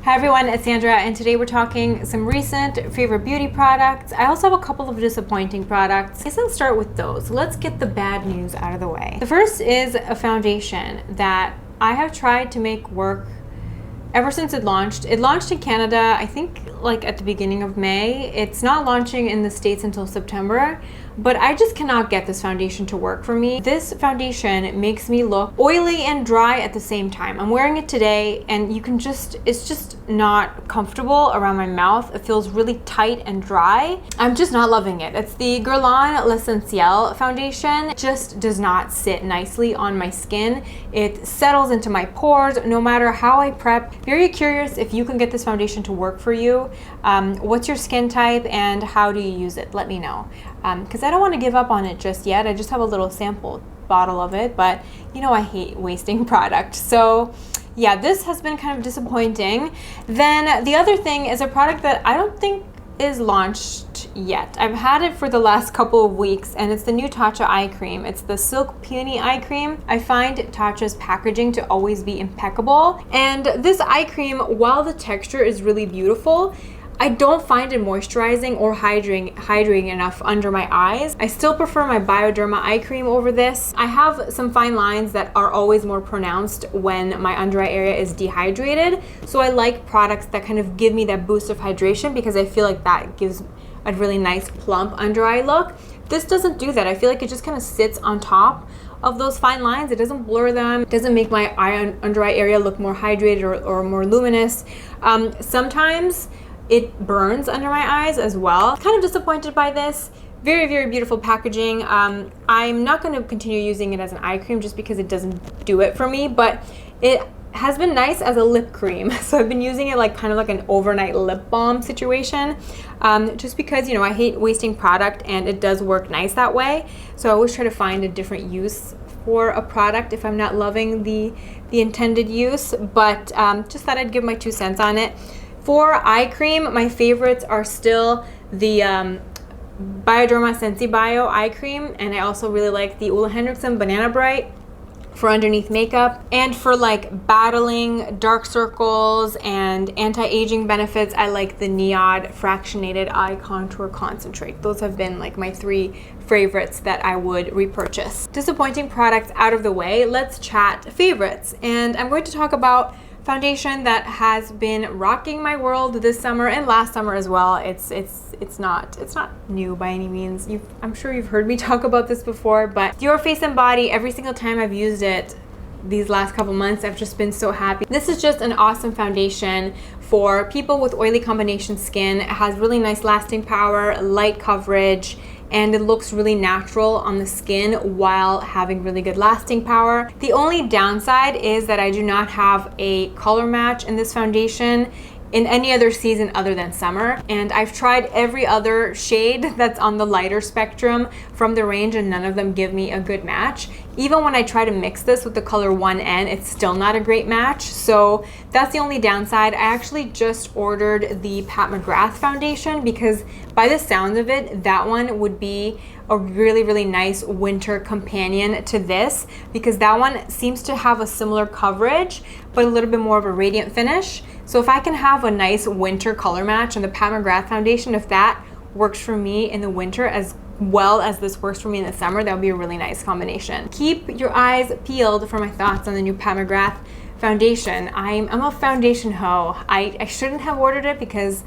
Hi everyone, it's Sandra, and today we're talking some recent favorite beauty products. I also have a couple of disappointing products. I guess I'll start with those. Let's get the bad news out of the way. The first is a foundation that I have tried to make work ever since it launched. It launched in Canada, I think like at the beginning of May. It's not launching in the States until September, but I just cannot get this foundation to work for me. This foundation makes me look oily and dry at the same time. I'm wearing it today and you can just, it's just not comfortable around my mouth. It feels really tight and dry. I'm just not loving it. It's the Guerlain L'Essentiel foundation. It just does not sit nicely on my skin. It settles into my pores no matter how I prep. Very curious if you can get this foundation to work for you. What's your skin type and how do you use it? Let me know. Because I don't want to give up on it just yet. I just have a little sample bottle of it, but you know I hate wasting product. So yeah, this has been kind of disappointing. Then the other thing is a product that I don't think is launched yet. I've had it for the last couple of weeks and it's the new Tatcha eye cream. It's the Silk Peony eye cream. I find Tatcha's packaging to always be impeccable. And this eye cream, while the texture is really beautiful, I don't find it moisturizing or hydrating enough under my eyes. I still prefer my Bioderma eye cream over this. I have some fine lines that are always more pronounced when my under eye area is dehydrated. So I like products that kind of give me that boost of hydration because I feel like that gives a really nice plump under eye look. This doesn't do that. I feel like it just kind of sits on top of those fine lines. It doesn't blur them. It doesn't make my under eye area look more hydrated or more luminous. Sometimes it burns under my eyes as well. Kind of disappointed by this. Very, very beautiful packaging. I'm not going to continue using it as an eye cream just because it doesn't do it for me, but it has been nice as a lip cream. So I've been using it like kind of like an overnight lip balm situation, just because, you know, I hate wasting product and it does work nice that way. So I always try to find a different use for a product if I'm not loving the intended use, but just thought I'd give my 2 cents on it. For eye cream, my favorites are still the Bioderma Sensibio eye cream, and I also really like the Henriksen Banana Bright for underneath makeup. And for like battling dark circles and anti-aging benefits, I like the NIOD Fractionated Eye Contour Concentrate. Those have been like my 3 favorites that I would repurchase. Disappointing products out of the way, let's chat favorites. And I'm going to talk about foundation that has been rocking my world this summer and last summer as well. It's not new by any means. I'm sure you've heard me talk about this before, but Dior Face and Body, every single time I've used it these last couple months, I've just been so happy. This is just an awesome foundation for people with oily combination skin. It has really nice lasting power, light coverage, and it looks really natural on the skin while having really good lasting power. The only downside is that I do not have a color match in this foundation in any other season other than summer. And I've tried every other shade that's on the lighter spectrum from the range and none of them give me a good match. Even when I try to mix this with the color 1N, it's still not a great match. So that's the only downside. I actually just ordered the Pat McGrath foundation because by the sound of it, that one would be a really, really nice winter companion to this because that one seems to have a similar coverage, but a little bit more of a radiant finish. So if I can have a nice winter color match on the Pat McGrath foundation, if that works for me in the winter as well as this works for me in the summer, that would be a really nice combination. Keep your eyes peeled for my thoughts on the new Pat McGrath foundation. I'm a foundation hoe. I shouldn't have ordered it because,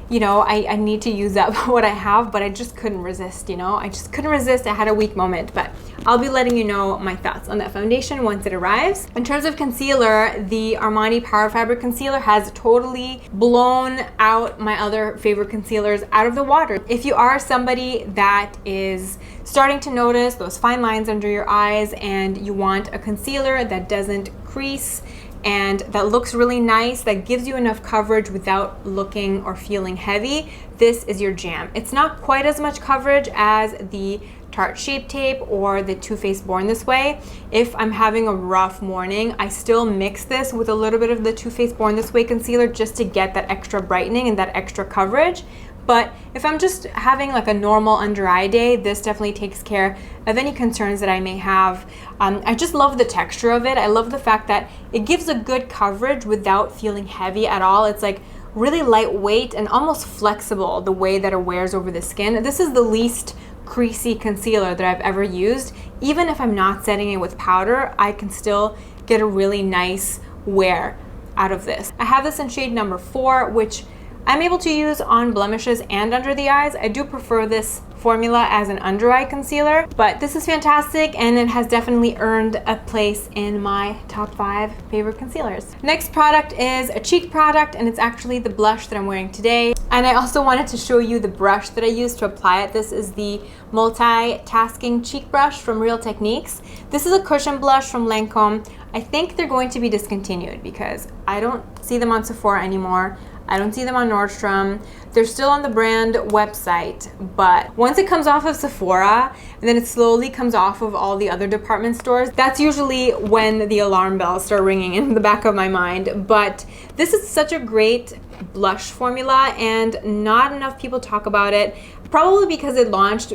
you know, I need to use up what I have, but I just couldn't resist, you know? I just couldn't resist. I had a weak moment, but I'll be letting you know my thoughts on that foundation once it arrives. In terms of concealer, the Armani Power Fabric Concealer has totally blown out my other favorite concealers out of the water. If you are somebody that is starting to notice those fine lines under your eyes and you want a concealer that doesn't crease and that looks really nice, that gives you enough coverage without looking or feeling heavy, this is your jam. It's not quite as much coverage as the Tarte Shape Tape or the Too Faced Born This Way. If I'm having a rough morning, I still mix this with a little bit of the Too Faced Born This Way concealer just to get that extra brightening and that extra coverage. But if I'm just having like a normal under eye day, this definitely takes care of any concerns that I may have. I just love the texture of it. I love the fact that it gives a good coverage without feeling heavy at all. It's like really lightweight and almost flexible the way that it wears over the skin. This is the least creasy concealer that I've ever used. Even if I'm not setting it with powder, I can still get a really nice wear out of this. I have this in shade number 4, which I'm able to use on blemishes and under the eyes. I do prefer this formula as an under eye concealer, but this is fantastic and it has definitely earned a place in my top 5 favorite concealers. Next product is a cheek product, and it's actually the blush that I'm wearing today. And I also wanted to show you the brush that I used to apply it. This is the multitasking cheek brush from Real Techniques. This is a cushion blush from Lancome. I think they're going to be discontinued because I don't see them on Sephora anymore. I don't see them on Nordstrom. They're still on the brand website, but once it comes off of Sephora and then it slowly comes off of all the other department stores, that's usually when the alarm bells start ringing in the back of my mind. But this is such a great blush formula and not enough people talk about it, probably because it launched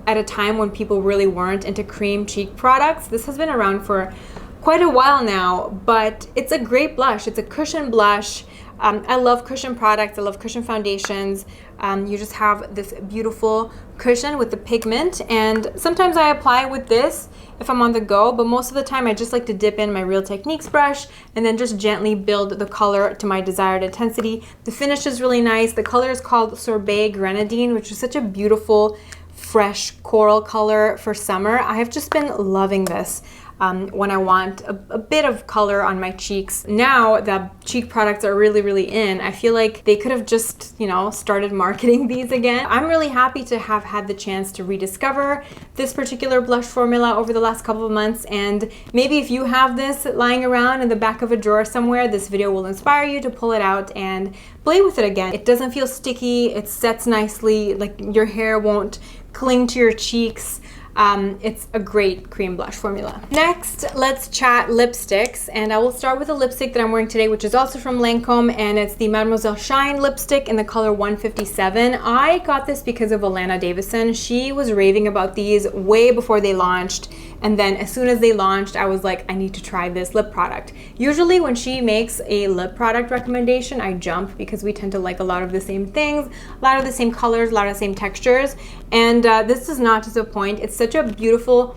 at a time when people really weren't into cream cheek products. This has been around for quite a while now, but it's a great blush. It's a cushion blush. I love cushion products. I love cushion foundations. You just have this beautiful cushion with the pigment, and sometimes I apply with this if I'm on the go, but most of the time I just like to dip in my Real Techniques brush and then just gently build the color to my desired intensity. The finish is really nice. The color is called Sorbet Grenadine, which is such a beautiful, fresh coral color for summer. I have just been loving this. When I want a bit of color on my cheeks. Now that cheek products are really in, I feel like they could have just, you know, started marketing these again. I'm really happy to have had the chance to rediscover this particular blush formula over the last couple of months, and maybe if you have this lying around in the back of a drawer somewhere, this video will inspire you to pull it out and play with it again. It doesn't feel sticky, it sets nicely, like your hair won't cling to your cheeks. It's a great cream blush formula. Next, let's chat lipsticks, and I will start with the lipstick that I'm wearing today, which is also from Lancome, and it's the Mademoiselle Shine lipstick in the color 157. I got this because of Alana Davison. She was raving about these way before they launched, and then as soon as they launched, I was like, I need to try this lip product. Usually when she makes a lip product recommendation, I jump because we tend to like a lot of the same things, a lot of the same colors, a lot of the same textures, and this does not disappoint. It's such a beautiful,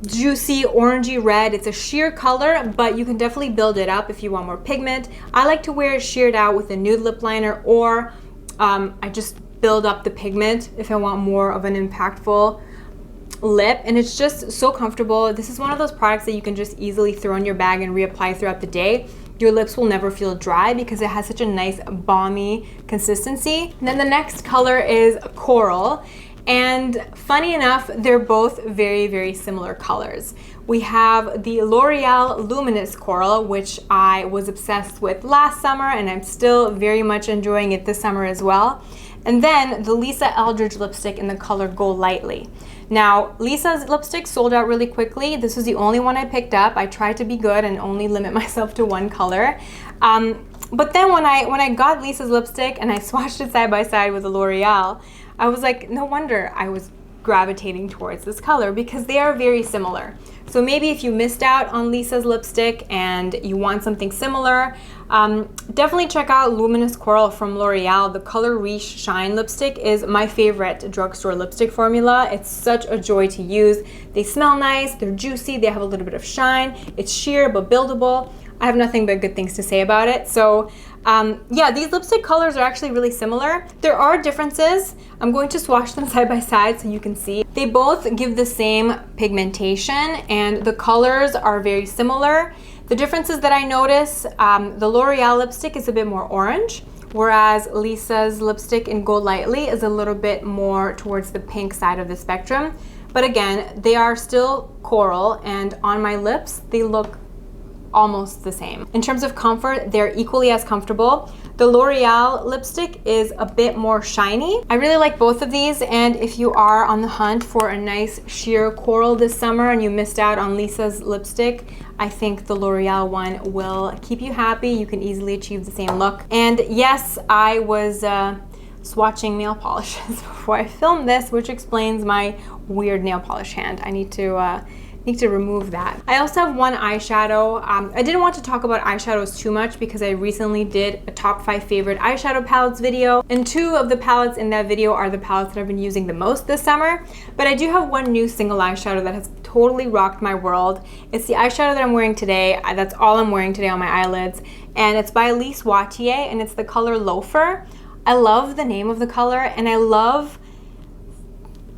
juicy, orangey red. It's a sheer color, but you can definitely build it up if you want more pigment. I like to wear it sheared out with a nude lip liner, or I just build up the pigment if I want more of an impactful lip, and it's just so comfortable. This is one of those products that you can just easily throw in your bag and reapply throughout the day. Your lips will never feel dry because it has such a nice balmy consistency. And then the next color is Coral. And funny enough, they're both very similar colors. We have the L'Oreal Luminous Coral, which I was obsessed with last summer, and I'm still very much enjoying it this summer as well. And then the Lisa Eldridge lipstick in the color Go Lightly. Now, Lisa's lipstick sold out really quickly. This was the only one I picked up. I tried to be good and only limit myself to one color. But then when I got Lisa's lipstick and I swatched it side by side with the L'Oreal, I was like, no wonder I was gravitating towards this color, because they are very similar. So maybe if you missed out on Lisa's lipstick and you want something similar, definitely check out Luminous Coral from L'Oreal. The color Riche Shine lipstick is my favorite drugstore lipstick formula. It's such a joy to use. They smell nice, they're juicy, they have a little bit of shine. It's sheer but buildable. I have nothing but good things to say about it. So yeah, these lipstick colors are actually really similar. There are differences. I'm going to swatch them side by side so you can see. They both give the same pigmentation and the colors are very similar. The differences that I notice, the L'Oreal lipstick is a bit more orange, whereas Lisa's lipstick in Go Lightly is a little bit more towards the pink side of the spectrum. But again, they are still coral, and on my lips, they look almost the same. In terms of comfort, they're equally as comfortable. The L'Oreal lipstick is a bit more shiny. I really like both of these, and if you are on the hunt for a nice sheer coral this summer and you missed out on Lisa's lipstick, I think the L'Oreal one will keep you happy. You can easily achieve the same look. And yes, I was swatching nail polishes before I film this, which explains my weird nail polish hand. I need to remove that. I also have one eyeshadow. I didn't want to talk about eyeshadows too much because I recently did a top 5 favorite eyeshadow palettes video, and 2 of the palettes in that video are the palettes that I've been using the most this summer. But I do have one new single eyeshadow that has totally rocked my world. It's the eyeshadow that I'm wearing today. That's all I'm wearing today on my eyelids, and it's by Lise Watier, and it's the color Loafer. I love the name of the color, and I love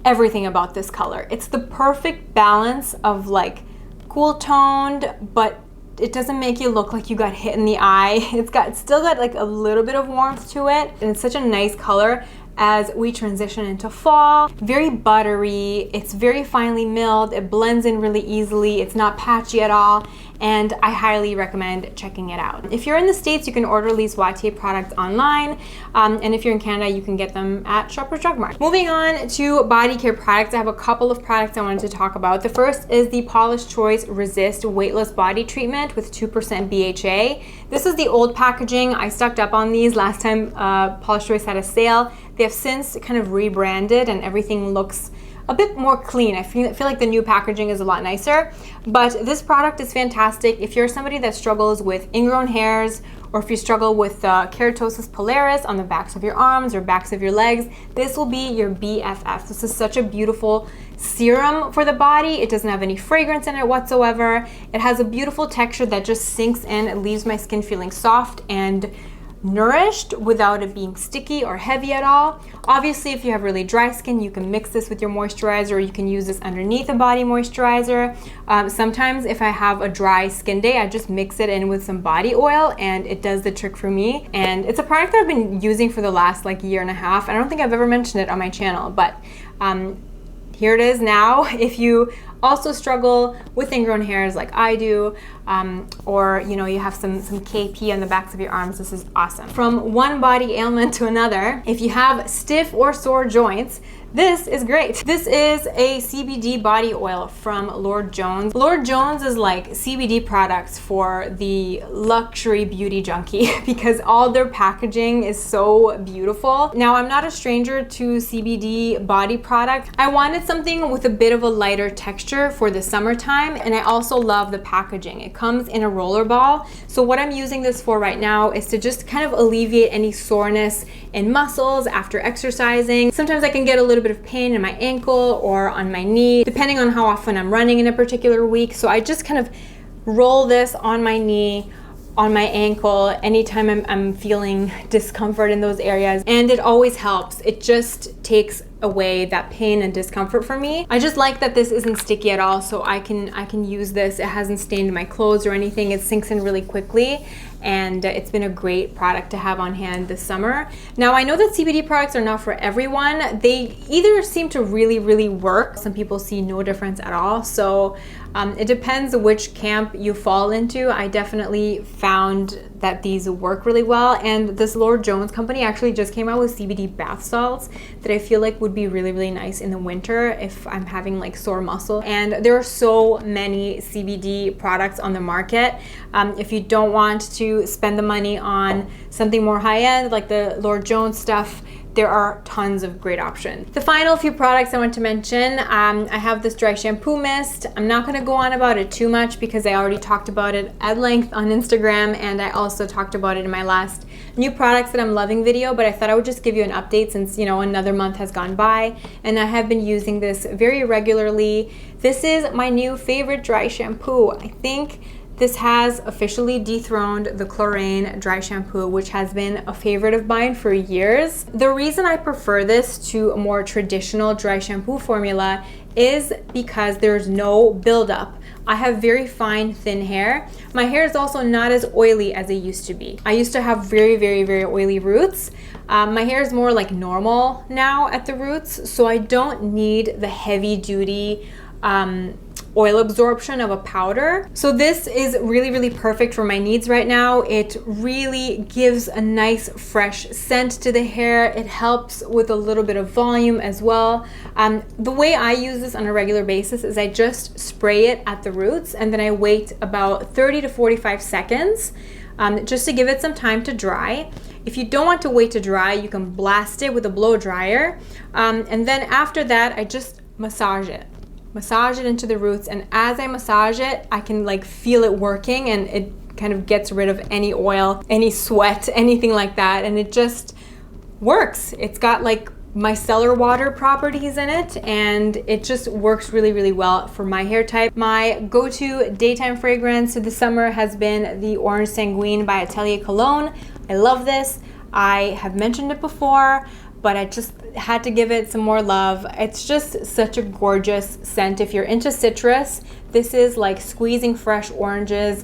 everything about this color. It's the perfect balance of like cool toned, but it doesn't make you look like you got hit in the eye. It's still got like a little bit of warmth to it, and it's such a nice color as we transition into fall. Very buttery, it's very finely milled, it blends in really easily, it's not patchy at all, and I highly recommend checking it out. If you're in the States, you can order Lise Watier products online, and if you're in Canada, you can get them at Shoppers Drug Mart. Moving on to body care products, I have a couple of products I wanted to talk about. The first is the Paula's Choice Resist Weightless Body Treatment with 2% BHA. This is the old packaging. I stocked up on these last time Paula's Choice had a sale. They have since kind of rebranded and everything looks a bit more clean. I feel like the new packaging is a lot nicer, but this product is fantastic. If you're somebody that struggles with ingrown hairs, or if you struggle with keratosis pilaris on the backs of your arms or backs of your legs, this will be your BFF. This is such a beautiful serum for the body. It doesn't have any fragrance in it whatsoever. It has a beautiful texture that just sinks in. It leaves my skin feeling soft and nourished without it being sticky or heavy at all. Obviously, if you have really dry skin, you can mix this with your moisturizer, or you can use this underneath a body moisturizer. Sometimes if I have a dry skin day, I just mix it in with some body oil and it does the trick for me. And it's a product that I've been using for the last like year and a half. I don't think I've ever mentioned it on my channel, but here it is now. If you also struggle with ingrown hairs like I do, or you know, you have some KP on the backs of your arms, this is awesome. From one body ailment to another, if you have stiff or sore joints, this is great. This is a CBD body oil from Lord Jones. Lord Jones is like CBD products for the luxury beauty junkie because all their packaging is so beautiful. Now, I'm not a stranger to CBD body products. I wanted something with a bit of a lighter texture for the summertime, and I also love the packaging. It comes in a roller ball. So what I'm using this for right now is to just kind of alleviate any soreness in muscles after exercising. Sometimes I can get a little bit of pain in my ankle or on my knee, depending on how often I'm running in a particular week. So I just kind of roll this on my knee, on my ankle, anytime I'm feeling discomfort in those areas, and it always helps. It just takes away that pain and discomfort for me. I just like that this isn't sticky at all, so I can use this. It hasn't stained my clothes or anything. It sinks in really quickly, and it's been a great product to have on hand this summer. Now, I know that CBD products are not for everyone. They either seem to really work. Some people see no difference at all, so it depends which camp you fall into. I definitely found that these work really well, and this Lord Jones company actually just came out with CBD bath salts that I feel like would be really nice in the winter if I'm having like sore muscle. And there are so many CBD products on the market. If you don't want to spend the money on something more high-end like the Lord Jones stuff, there are tons of great options. The final few products I want to mention, I have this dry shampoo mist. I'm not going to go on about it too much because I already talked about it at length on Instagram, and I also talked about it in my last new products that I'm loving video, but I thought I would just give you an update since, you know, another month has gone by and I have been using this very regularly. This is my new favorite dry shampoo. I think this has officially dethroned the Chlorane dry shampoo, which has been a favorite of mine for years. The reason I prefer this to a more traditional dry shampoo formula is because there's no buildup. I have very fine, thin hair. My hair is also not as oily as it used to be. I used to have very oily roots. My hair is more like normal now at the roots, so I don't need the heavy duty oil absorption of a powder. So this is really perfect for my needs right now. It really gives a nice fresh scent to the hair. It helps with a little bit of volume as well. The way I use this on a regular basis is I just spray it at the roots and then I wait about 30 to 45 seconds just to give it some time to dry. If you don't want to wait to dry, you can blast it with a blow dryer. And then after that, I just massage it into the roots. And as I massage it, I can like feel it working, and it kind of gets rid of any oil, any sweat, anything like that. And it just works. It's got like micellar water properties in it, and it just works really, really well for my hair type. My go-to daytime fragrance this summer has been the Orange Sanguine by Atelier Cologne. I love this. I have mentioned it before, but I just had to give it some more love. It's just such a gorgeous scent. If you're into citrus, this is like squeezing fresh oranges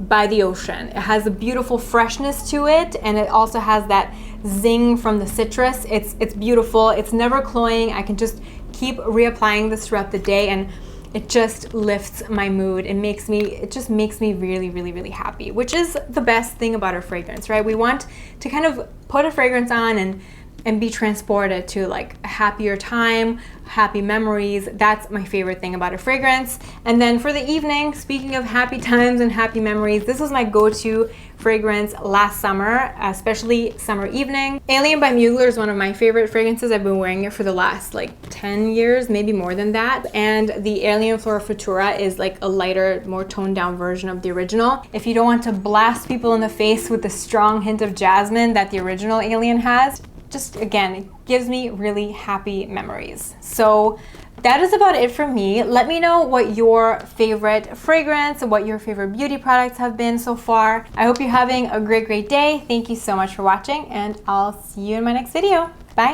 by the ocean. It has a beautiful freshness to it, and it also has that zing from the citrus. It's beautiful. It's never cloying. I can just keep reapplying this throughout the day, and it just lifts my mood. It just makes me really, really, really happy, which is the best thing about a fragrance, right? We want to kind of put a fragrance on and be transported to like a happier time, happy memories. That's my favorite thing about a fragrance. And then for the evening, speaking of happy times and happy memories, this was my go-to fragrance last summer, especially summer evening. Alien by Mugler is one of my favorite fragrances. I've been wearing it for the last like 10 years, maybe more than that. And the Alien Flora Futura is like a lighter, more toned down version of the original. If you don't want to blast people in the face with the strong hint of jasmine that the original Alien has, just again, it gives me really happy memories. So that is about it for me. Let me know what your favorite fragrance and what your favorite beauty products have been so far. I hope you're having a great, great day. Thank you so much for watching, and I'll see you in my next video. Bye.